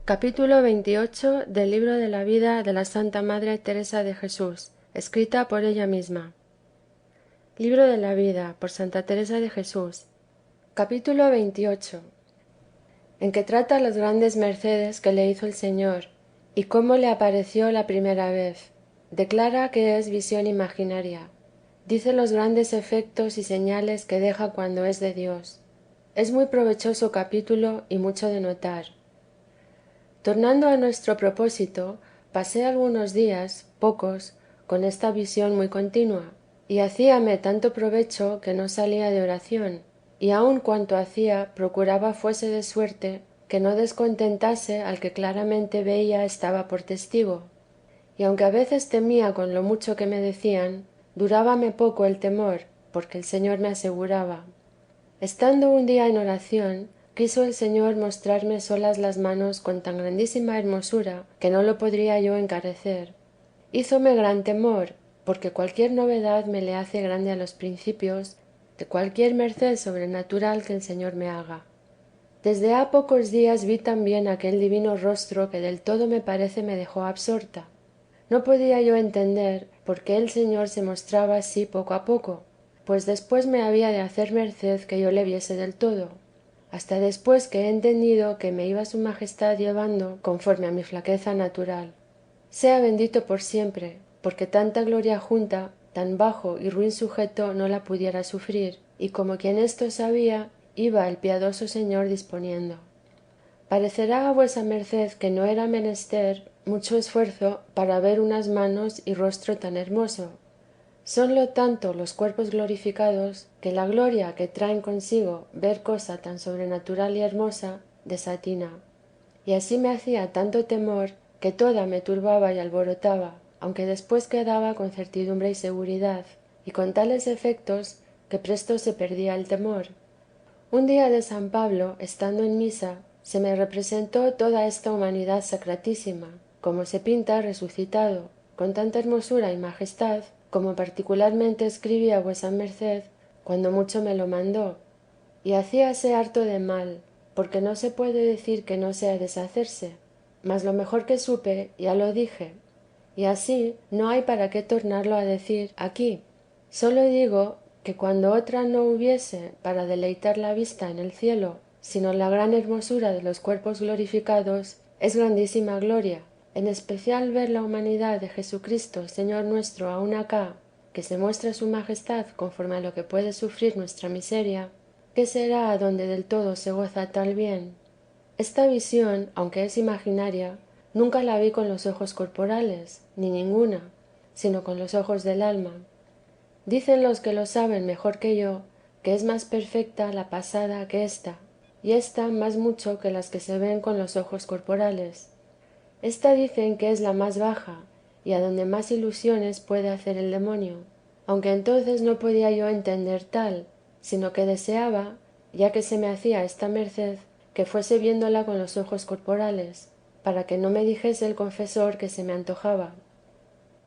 Capítulo 28 del libro de la vida de la Santa Madre Teresa de Jesús, escrita por ella misma. Libro de la vida por Santa Teresa de Jesús. Capítulo 28, en que trata las grandes mercedes que le hizo el Señor y cómo le apareció la primera vez. Declara que es visión imaginaria. Dice los grandes efectos y señales que deja cuando es de Dios. Es muy provechoso capítulo y mucho de notar. Tornando a nuestro propósito, pasé algunos días, pocos, con esta visión muy continua, y hacíame tanto provecho que no salía de oración, y aun cuanto hacía procuraba fuese de suerte que no descontentase al que claramente veía estaba por testigo. Y aunque a veces temía con lo mucho que me decían, durábame poco el temor, porque el Señor me aseguraba. Estando un día en oración, quiso el Señor mostrarme solas las manos con tan grandísima hermosura que no lo podría yo encarecer. Hízome gran temor, porque cualquier novedad me le hace grande a los principios de cualquier merced sobrenatural que el Señor me haga. Desde ha pocos días vi también aquel divino rostro que del todo me parece me dejó absorta. No podía yo entender por qué el Señor se mostraba así poco a poco, pues después me había de hacer merced que yo le viese del todo, hasta después que he entendido que me iba su majestad llevando conforme a mi flaqueza natural. Sea bendito por siempre, porque tanta gloria junta, tan bajo y ruin sujeto no la pudiera sufrir, y como quien esto sabía, iba el piadoso Señor disponiendo. Parecerá a vuesa merced que no era menester mucho esfuerzo para ver unas manos y rostro tan hermoso. Sonlo tanto los cuerpos glorificados que la gloria que traen consigo ver cosa tan sobrenatural y hermosa desatina. Y así me hacía tanto temor que toda me turbaba y alborotaba, aunque después quedaba con certidumbre y seguridad, y con tales efectos que presto se perdía el temor. Un día de San Pablo, estando en misa, se me representó toda esta humanidad sacratísima, como se pinta resucitado, con tanta hermosura y majestad, como particularmente escribí a vuesa merced cuando mucho me lo mandó, y hacíase harto de mal, porque no se puede decir que no sea deshacerse, mas lo mejor que supe ya lo dije, y así no hay para qué tornarlo a decir aquí. Sólo digo que cuando otra no hubiese para deleitar la vista en el cielo, sino la gran hermosura de los cuerpos glorificados, es grandísima gloria, en especial ver la humanidad de Jesucristo, Señor nuestro, aun acá, que se muestra su majestad conforme a lo que puede sufrir nuestra miseria. ¿Qué será adonde del todo se goza tal bien? Esta visión, aunque es imaginaria, nunca la vi con los ojos corporales, ni ninguna, sino con los ojos del alma. Dicen los que lo saben mejor que yo, que es más perfecta la pasada que ésta, y ésta más mucho que las que se ven con los ojos corporales. Esta dicen que es la más baja, y adonde más ilusiones puede hacer el demonio, aunque entonces no podía yo entender tal, sino que deseaba, ya que se me hacía esta merced, que fuese viéndola con los ojos corporales, para que no me dijese el confesor que se me antojaba.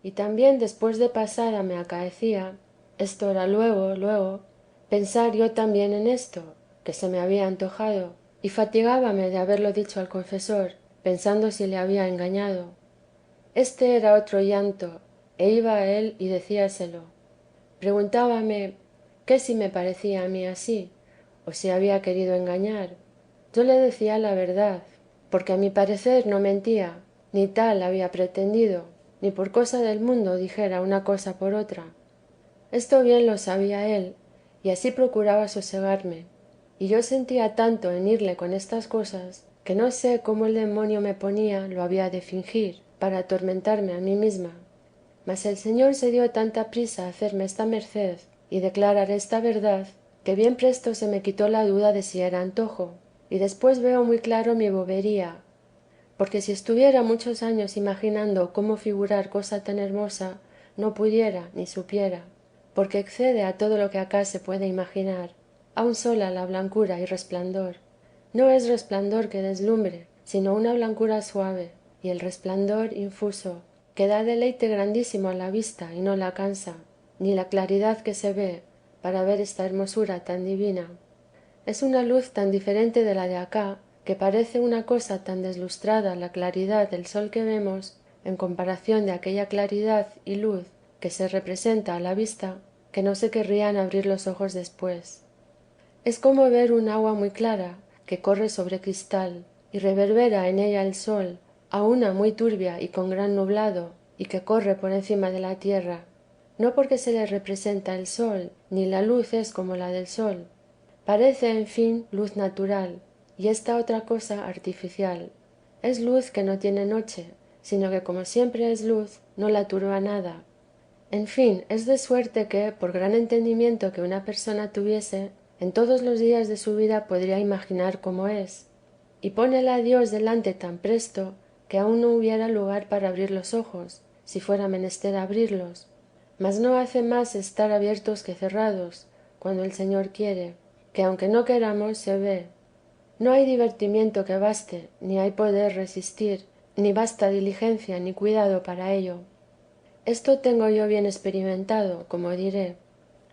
Y también después de pasada me acaecía, esto era luego, pensar yo también en esto, que se me había antojado, y fatigábame de haberlo dicho al confesor, pensando si le había engañado. Este era otro llanto, e iba a él y decíaselo. Preguntábame qué si me parecía a mí así, o si había querido engañar. Yo le decía la verdad, porque a mi parecer no mentía, ni tal había pretendido, ni por cosa del mundo dijera una cosa por otra. Esto bien lo sabía él, y así procuraba sosegarme. Y yo sentía tanto en irle con estas cosas, que no sé cómo el demonio me ponía lo había de fingir, para atormentarme a mí misma. Mas el Señor se dio tanta prisa a hacerme esta merced y declarar esta verdad, que bien presto se me quitó la duda de si era antojo, y después veo muy claro mi bobería, porque si estuviera muchos años imaginando cómo figurar cosa tan hermosa, no pudiera ni supiera, porque excede a todo lo que acá se puede imaginar, aun sola la blancura y resplandor. No es resplandor que deslumbre, sino una blancura suave, y el resplandor infuso, que da deleite grandísimo a la vista y no la cansa, ni la claridad que se ve para ver esta hermosura tan divina. Es una luz tan diferente de la de acá, que parece una cosa tan deslustrada la claridad del sol que vemos en comparación de aquella claridad y luz que se representa a la vista, que no se querrían abrir los ojos después. Es como ver un agua muy clara que corre sobre cristal y reverbera en ella el sol, a una muy turbia y con gran nublado, y que corre por encima de la tierra, no porque se le representa el sol, ni la luz es como la del sol. Parece, en fin, luz natural, y esta otra cosa artificial. Es luz que no tiene noche, sino que como siempre es luz, no la turba nada. En fin, es de suerte que, por gran entendimiento que una persona tuviese, en todos los días de su vida podría imaginar cómo es. Y pónela Dios delante tan presto que aún no hubiera lugar para abrir los ojos, si fuera menester abrirlos. Mas no hace más estar abiertos que cerrados, cuando el Señor quiere, que aunque no queramos se ve. No hay divertimiento que baste, ni hay poder resistir, ni basta diligencia ni cuidado para ello. Esto tengo yo bien experimentado, como diré.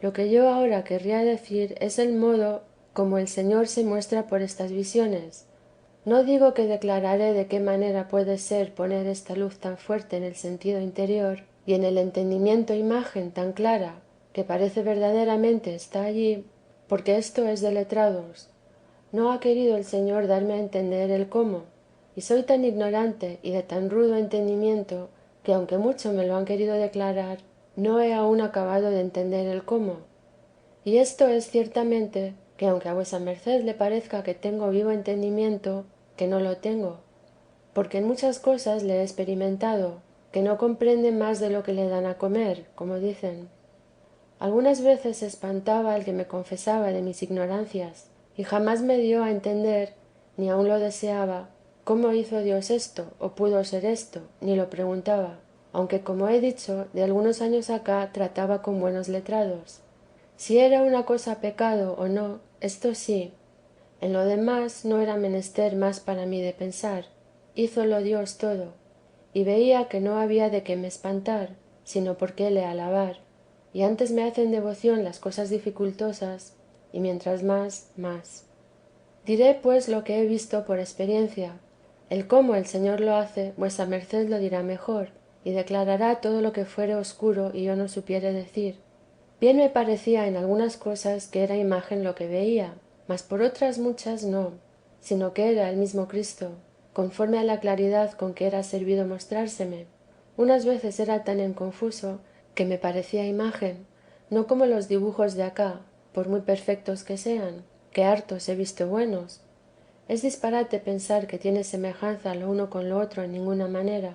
Lo que yo ahora querría decir es el modo como el Señor se muestra por estas visiones. No digo que declararé de qué manera puede ser poner esta luz tan fuerte en el sentido interior y en el entendimiento imagen tan clara que parece verdaderamente está allí, porque esto es de letrados. No ha querido el Señor darme a entender el cómo, y soy tan ignorante y de tan rudo entendimiento que aunque mucho me lo han querido declarar, no he aún acabado de entender el cómo. Y esto es ciertamente que aunque a vuesa merced le parezca que tengo vivo entendimiento, que no lo tengo, porque en muchas cosas le he experimentado, que no comprende más de lo que le dan a comer, como dicen. Algunas veces se espantaba el que me confesaba de mis ignorancias, y jamás me dio a entender, ni aun lo deseaba, cómo hizo Dios esto, o pudo ser esto, ni lo preguntaba, aunque como he dicho, de algunos años acá trataba con buenos letrados. Si era una cosa pecado o no, esto sí. En lo demás no era menester más para mí de pensar, hízolo Dios todo, y veía que no había de qué me espantar, sino por qué le alabar, y antes me hacen devoción las cosas dificultosas, y mientras más, más. Diré pues lo que he visto por experiencia. El cómo el Señor lo hace, vuesa merced lo dirá mejor, y declarará todo lo que fuere oscuro y yo no supiere decir. Bien me parecía en algunas cosas que era imagen lo que veía, mas por otras muchas no, sino que era el mismo Cristo, conforme a la claridad con que era servido mostrárseme. Unas veces era tan en confuso que me parecía imagen, no como los dibujos de acá, por muy perfectos que sean, que hartos he visto buenos. Es disparate pensar que tiene semejanza lo uno con lo otro en ninguna manera,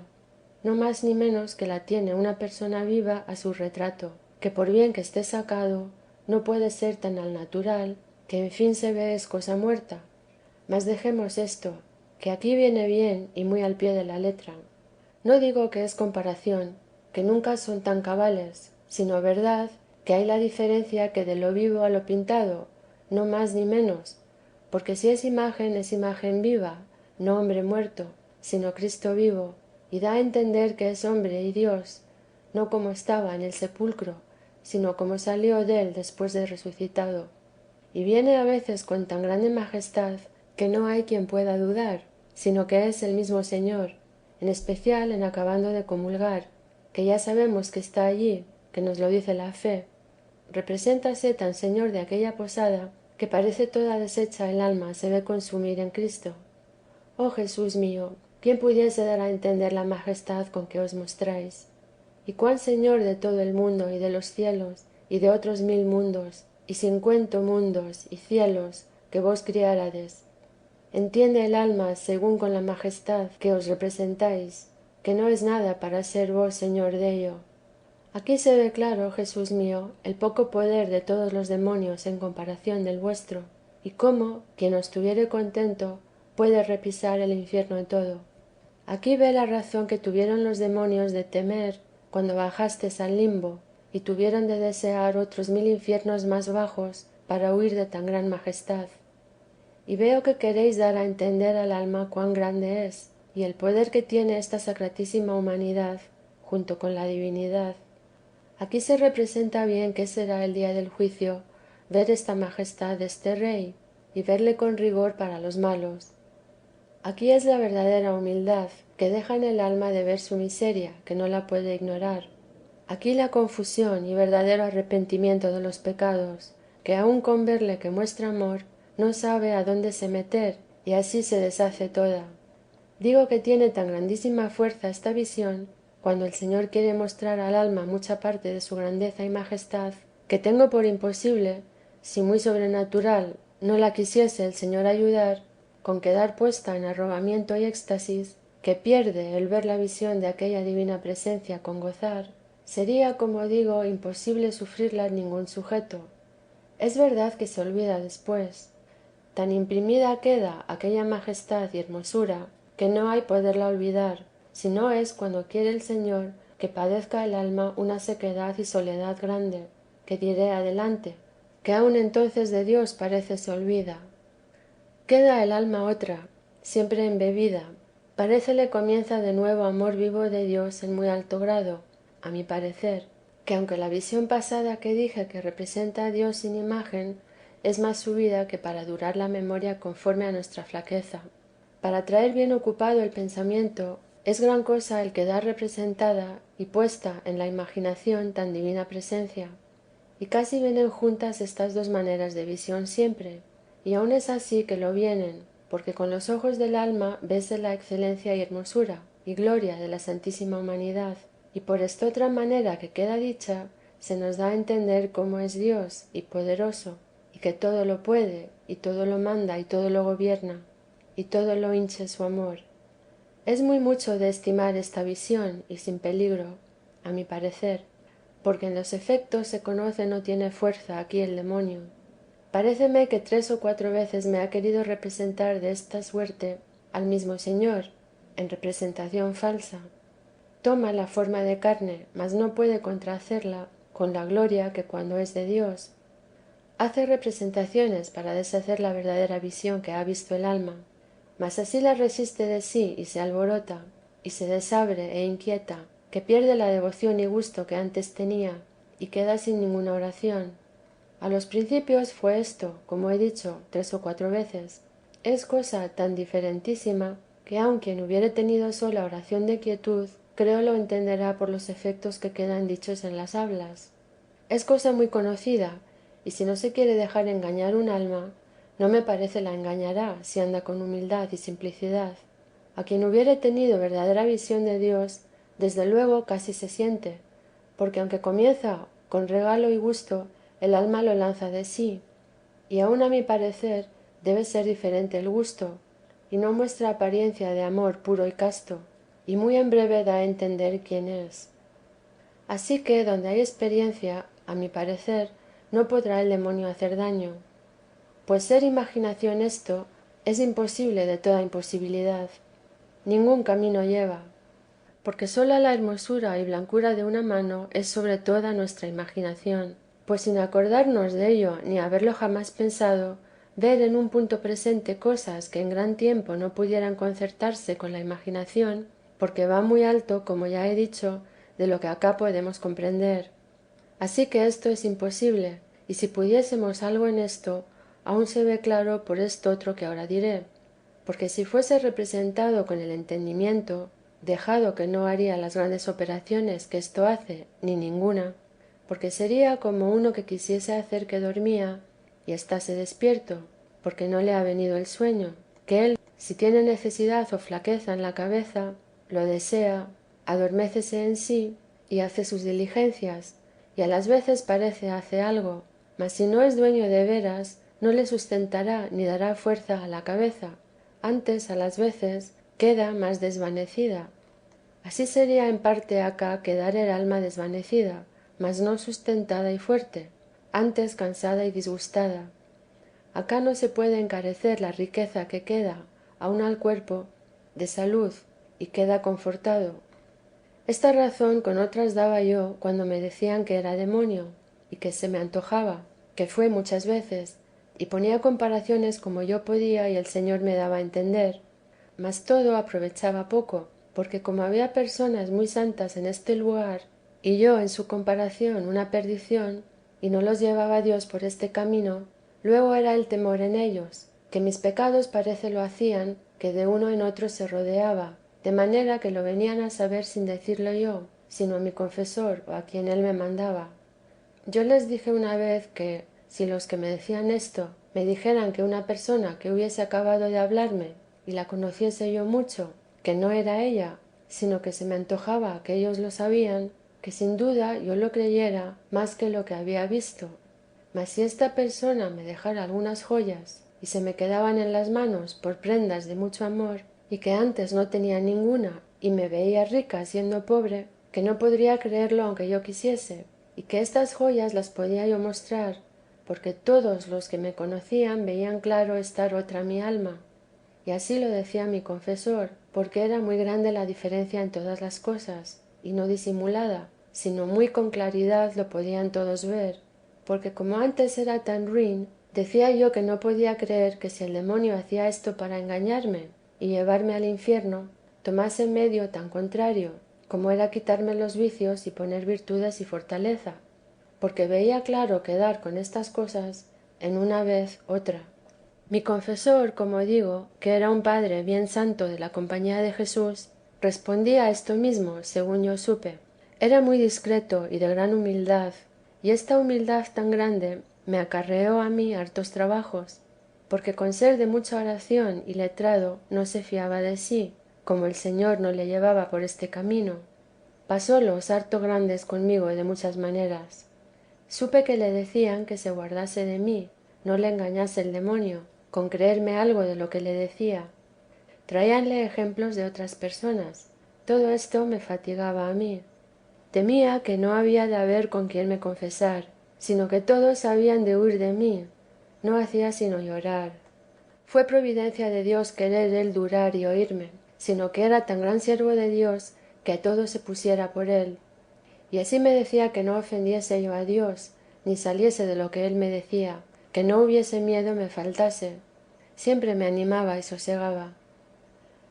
no más ni menos que la tiene una persona viva a su retrato, que por bien que esté sacado, no puede ser tan al natural, que en fin se ve es cosa muerta. Mas dejemos esto, que aquí viene bien y muy al pie de la letra. No digo que es comparación, que nunca son tan cabales, sino verdad que hay la diferencia que de lo vivo a lo pintado, no más ni menos, porque si es imagen viva, no hombre muerto, sino Cristo vivo, y da a entender que es hombre y Dios, no como estaba en el sepulcro, sino como salió dél después de resucitado. Y viene a veces con tan grande majestad que no hay quien pueda dudar, sino que es el mismo Señor, en especial en acabando de comulgar, que ya sabemos que está allí, que nos lo dice la fe. Represéntase tan Señor de aquella posada que parece toda deshecha el alma se ve consumir en Cristo. Oh Jesús mío, ¿quién pudiese dar a entender la majestad con que os mostráis? Y cuán Señor de todo el mundo y de los cielos y de otros 1000 mundos y 50 mundos y cielos que vos criárades. Entiende el alma según con la majestad que os representáis, que no es nada para ser vos Señor dello. Aquí se ve claro, Jesús mío, el poco poder de todos los demonios en comparación del vuestro, y cómo, quien os tuviere contento, puede repisar el infierno todo. Aquí ve la razón que tuvieron los demonios de temer cuando bajastes al limbo, y tuvieron de desear otros 1000 infiernos más bajos para huir de tan gran majestad. Y veo que queréis dar a entender al alma cuán grande es, y el poder que tiene esta sacratísima humanidad, junto con la divinidad. Aquí se representa bien qué será el día del juicio, ver esta majestad de este Rey, y verle con rigor para los malos. Aquí es la verdadera humildad, que deja en el alma de ver su miseria, que no la puede ignorar. Aquí la confusión y verdadero arrepentimiento de los pecados, que aun con verle que muestra amor, no sabe a dónde se meter, y así se deshace toda. Digo que tiene tan grandísima fuerza esta visión, cuando el Señor quiere mostrar al alma mucha parte de su grandeza y majestad, que tengo por imposible, si muy sobrenatural no la quisiese el Señor ayudar, con quedar puesta en arrobamiento y éxtasis, que pierde el ver la visión de aquella divina presencia con gozar, sería, como digo, imposible sufrirla en ningún sujeto. Es verdad que se olvida después. Tan imprimida queda aquella majestad y hermosura, que no hay poderla olvidar, si no es cuando quiere el Señor que padezca el alma una sequedad y soledad grande, que diré adelante, que aun entonces de Dios parece se olvida. Queda el alma otra, siempre embebida, parécele comienza de nuevo amor vivo de Dios en muy alto grado, a mi parecer, que aunque la visión pasada que dije que representa a Dios sin imagen, es más subida que para durar la memoria conforme a nuestra flaqueza. Para traer bien ocupado el pensamiento, es gran cosa el quedar representada y puesta en la imaginación tan divina presencia. Y casi vienen juntas estas dos maneras de visión siempre, y aun es así que lo vienen, porque con los ojos del alma vese la excelencia y hermosura y gloria de la santísima humanidad, y por esta otra manera que queda dicha, se nos da a entender cómo es Dios y poderoso, y que todo lo puede, y todo lo manda, y todo lo gobierna, y todo lo hinche su amor. Es muy mucho de estimar esta visión, y sin peligro, a mi parecer, porque en los efectos se conoce no tiene fuerza aquí el demonio. Paréceme que 3 o 4 veces me ha querido representar de esta suerte al mismo Señor, en representación falsa. Toma la forma de carne, mas no puede contrahacerla con la gloria que cuando es de Dios. Hace representaciones para deshacer la verdadera visión que ha visto el alma, mas así la resiste de sí y se alborota, y se desabre e inquieta, que pierde la devoción y gusto que antes tenía, y queda sin ninguna oración. A los principios fue esto, como he dicho, 3 o 4 veces. Es cosa tan diferentísima, que aun quien hubiere tenido sola oración de quietud, creo lo entenderá por los efectos que quedan dichos en las hablas. Es cosa muy conocida, y si no se quiere dejar engañar un alma, no me parece la engañará si anda con humildad y simplicidad. A quien hubiere tenido verdadera visión de Dios, desde luego casi se siente, porque aunque comienza con regalo y gusto, el alma lo lanza de sí, y aun a mi parecer debe ser diferente el gusto, y no muestra apariencia de amor puro y casto, y muy en breve da a entender quién es. Así que donde hay experiencia, a mi parecer, no podrá el demonio hacer daño, pues ser imaginación esto es imposible de toda imposibilidad, ningún camino lleva, porque sola la hermosura y blancura de una mano es sobre toda nuestra imaginación, pues sin acordarnos de ello ni haberlo jamás pensado, ver en un punto presente cosas que en gran tiempo no pudieran concertarse con la imaginación, porque va muy alto, como ya he dicho, de lo que acá podemos comprender. Así que esto es imposible, y si pudiésemos algo en esto, aún se ve claro por esto otro que ahora diré, porque si fuese representado con el entendimiento, dejado que no haría las grandes operaciones que esto hace, ni ninguna, porque sería como uno que quisiese hacer que dormía y estáse despierto, porque no le ha venido el sueño, que él, si tiene necesidad o flaqueza en la cabeza, lo desea, adormécese en sí y hace sus diligencias, y a las veces parece hace algo, mas si no es dueño de veras, no le sustentará ni dará fuerza a la cabeza, antes a las veces queda más desvanecida. Así sería en parte acá quedar el alma desvanecida, mas no sustentada y fuerte, antes cansada y disgustada. Acá no se puede encarecer la riqueza que queda, aun al cuerpo, de salud, y queda confortado. Esta razón con otras daba yo cuando me decían que era demonio, y que se me antojaba, que fue muchas veces, y ponía comparaciones como yo podía y el Señor me daba a entender, mas todo aprovechaba poco, porque como había personas muy santas en este lugar, y yo en su comparación una perdición, y no los llevaba Dios por este camino, luego era el temor en ellos, que mis pecados parece lo hacían, que de uno en otro se rodeaba, de manera que lo venían a saber sin decirlo yo, sino a mi confesor o a quien él me mandaba. Yo les dije una vez que, si los que me decían esto me dijeran que una persona que hubiese acabado de hablarme y la conociese yo mucho, que no era ella, sino que se me antojaba que ellos lo sabían, que sin duda yo lo creyera más que lo que había visto. Mas si esta persona me dejara algunas joyas y se me quedaban en las manos por prendas de mucho amor, y que antes no tenía ninguna y me veía rica siendo pobre, que no podría creerlo aunque yo quisiese, y que estas joyas las podía yo mostrar, porque todos los que me conocían veían claro estar otra mi alma. Y así lo decía mi confesor, porque era muy grande la diferencia en todas las cosas, y no disimulada, sino muy con claridad lo podían todos ver, porque como antes era tan ruin, decía yo que no podía creer que si el demonio hacía esto para engañarme y llevarme al infierno, tomase medio tan contrario, como era quitarme los vicios y poner virtudes y fortaleza, porque veía claro quedar con estas cosas en una vez otra. Mi confesor, como digo, que era un padre bien santo de la compañía de Jesús, respondía a esto mismo, según yo supe. Era muy discreto y de gran humildad, y esta humildad tan grande me acarreó a mí hartos trabajos, porque con ser de mucha oración y letrado no se fiaba de sí, como el Señor no le llevaba por este camino. Pasólos harto grandes conmigo de muchas maneras. Supe que le decían que se guardase de mí, no le engañase el demonio, con creerme algo de lo que le decía. Traíanle ejemplos de otras personas. Todo esto me fatigaba a mí. Temía que no había de haber con quien me confesar, sino que todos habían de huir de mí. No hacía sino llorar. Fue providencia de Dios querer él durar y oírme, sino que era tan gran siervo de Dios que a todo se pusiera por él. Y así me decía que no ofendiese yo a Dios, ni saliese de lo que él me decía, que no hubiese miedo me faltase. Siempre me animaba y sosegaba.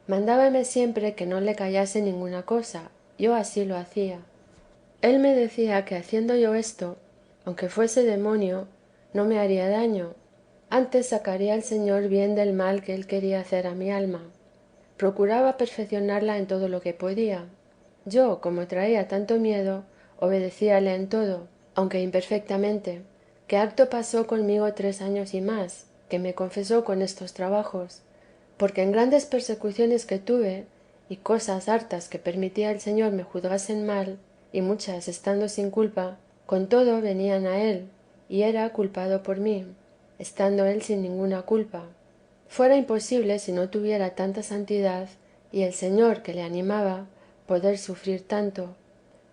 Mandábame siempre que no le callase ninguna cosa. Yo así lo hacía. Él me decía que haciendo yo esto, aunque fuese demonio, no me haría daño. Antes sacaría el Señor bien del mal que él quería hacer a mi alma. Procuraba perfeccionarla en todo lo que podía. Yo, como traía tanto miedo, obedecíale en todo, aunque imperfectamente, que harto pasó conmigo 3 años y más, que me confesó con estos trabajos, porque en grandes persecuciones que tuve, y cosas hartas que permitía el Señor me juzgasen mal, y muchas estando sin culpa, con todo venían a él, y era culpado por mí, estando él sin ninguna culpa. Fuera imposible, si no tuviera tanta santidad, y el Señor que le animaba, poder sufrir tanto,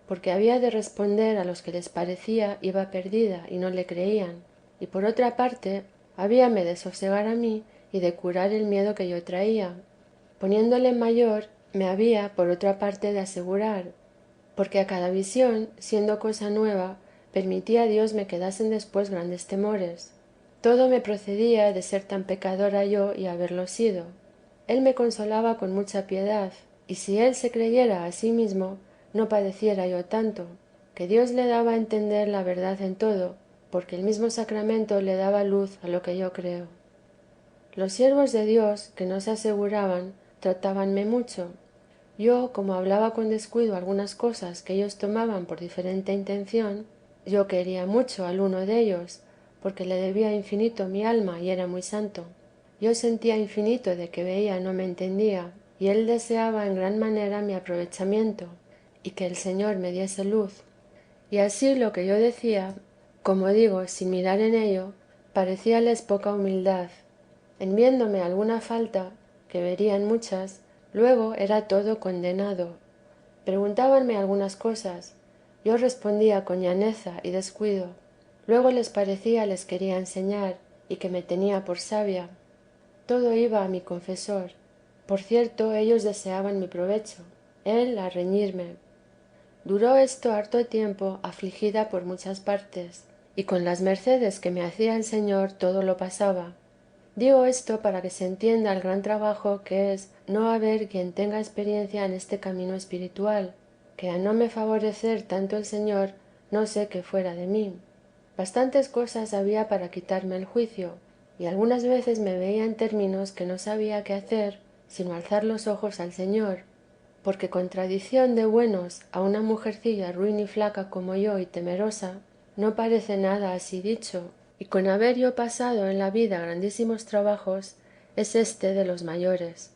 porque había de responder a los que les parecía iba perdida y no le creían, y por otra parte habíame de sosegar a mí y de curar el miedo que yo traía. Poniéndole mayor, me había por otra parte de asegurar, porque a cada visión, siendo cosa nueva, permitía Dios me quedasen después grandes temores. Todo me procedía de ser tan pecadora yo y haberlo sido. Él me consolaba con mucha piedad, y si él se creyera a sí mismo, no padeciera yo tanto, que Dios le daba a entender la verdad en todo, porque el mismo sacramento le daba luz a lo que yo creo. Los siervos de Dios que no se aseguraban tratábanme mucho. Yo, como hablaba con descuido algunas cosas que ellos tomaban por diferente intención, yo quería mucho al uno de ellos, porque le debía infinito mi alma y era muy santo. Yo sentía infinito de que veía no me entendía, y él deseaba en gran manera mi aprovechamiento, y que el Señor me diese luz. Y así lo que yo decía, como digo, sin mirar en ello, parecíales poca humildad. En viéndome alguna falta, que verían muchas, luego era todo condenado. Preguntábanme algunas cosas, yo respondía con llaneza y descuido. Luego les parecía les quería enseñar y que me tenía por sabia. Todo iba a mi confesor. Por cierto, ellos deseaban mi provecho, él a reñirme. Duró esto harto tiempo afligida por muchas partes, y con las mercedes que me hacía el Señor todo lo pasaba. Digo esto para que se entienda el gran trabajo que es no haber quien tenga experiencia en este camino espiritual, que a no me favorecer tanto el Señor, no sé qué fuera de mí. Bastantes cosas había para quitarme el juicio, y algunas veces me veía en términos que no sabía qué hacer, sino alzar los ojos al Señor, porque contradición de buenos a una mujercilla ruin y flaca como yo y temerosa, no parece nada así dicho, y con haber yo pasado en la vida grandísimos trabajos, es éste de los mayores.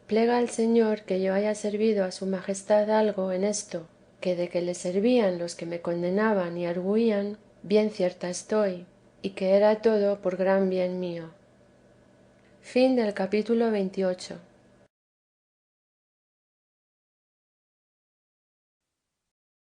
Plega al Señor que yo haya servido a su majestad algo en esto, que de que le servían los que me condenaban y argüían, bien cierta estoy, y que era todo por gran bien mío. Capítulo 28.